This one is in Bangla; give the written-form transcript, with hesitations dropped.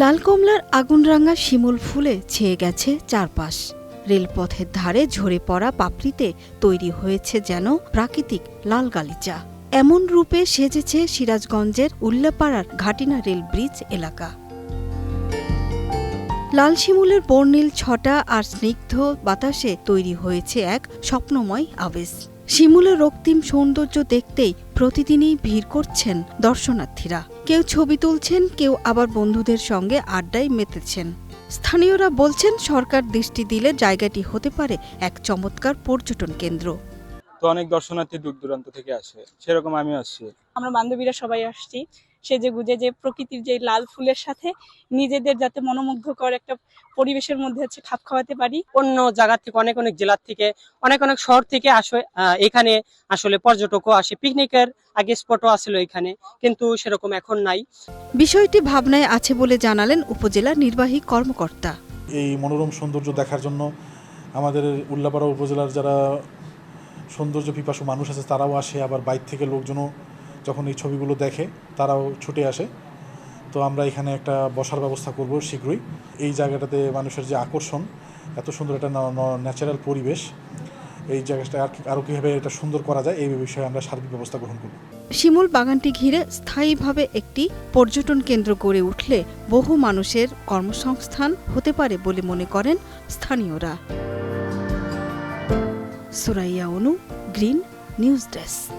লাল কমলার আগুনরাঙা শিমুল ফুলে ছেয়ে গেছে চারপাশ। রেলপথের ধারে ঝরে পড়া পাপড়িতে তৈরি হয়েছে যেন প্রাকৃতিক লাল গালিচা। এমন রূপে সেজেছে সিরাজগঞ্জের উল্লাপাড়ার ঘাটিনা রেল ব্রিজ এলাকা। লাল শিমুলের বর্ণিল ছটা আর স্নিগ্ধ বাতাসে তৈরি হয়েছে এক স্বপ্নময় আবেশ। শিমুলের রক্তিম সৌন্দর্য দেখতেই প্রতিদিনই ভিড় করছেন দর্শনার্থীরা। কেউ ছবি তুলছেন, কেউ আবার বন্ধুদের সঙ্গে আড্ডায় মেতেছেন। স্থানীয়রা বলছেন সরকার দৃষ্টি দিলে জায়গাটি হতে পারে এক চমৎকার পর্যটন কেন্দ্র। তো অনেক দর্শনার্থী দূর দূরান্ত থেকে আসে, সেরকম আমিও আসছি। আমরা বান্ধবীরা সবাই আসছি সেজে গুজে, যে প্রকৃতির যে লাল ফুলের সাথে নিজেদের যাতে মনোমুগ্ধকর একটা পরিবেশের মধ্যে খাপ খাওয়াতে পারি। অন্য জায়গা থেকে অনেক জেলার থেকে অনেক শহর থেকে আসে এখানে। আসলে পর্যটকও আসে, পিকনিকের আগে স্পটও আসলে এখানে, কিন্তু সেরকম এখন নাই। বিষয়টি ভাবনায় আছে বলে জানালেন উপজেলা নির্বাহী কর্মকর্তা। এই মনোরম সৌন্দর্য দেখার জন্য আমাদের উল্লাপাড়া উপজেলার যারা সৌন্দর্য পিপাসু মানুষ আছে তারাও আসে, আবার বাইরে থেকে লোকজনও যখন এই ছবিগুলো দেখে তারাও ছুটে আসে। তো আমরা এখানে একটা বসার ব্যবস্থা করব শীঘ্রই। এই জায়গাটাতে মানুষের যে আকর্ষণ, এত সুন্দর একটা ন্যাচারাল পরিবেশ, এই জায়গাটা আরও কীভাবে এটা সুন্দর করা যায় এই বিষয়ে আমরা সার্বিক ব্যবস্থা গ্রহণ করব। শিমুল বাগানটি ঘিরে স্থায়ীভাবে একটি পর্যটন কেন্দ্র গড়ে উঠলে বহু মানুষের কর্মসংস্থান হতে পারে বলে মনে করেন স্থানীয়রা। সুরাইয়া অনু, গ্রিন নিউজ ডেস্ক।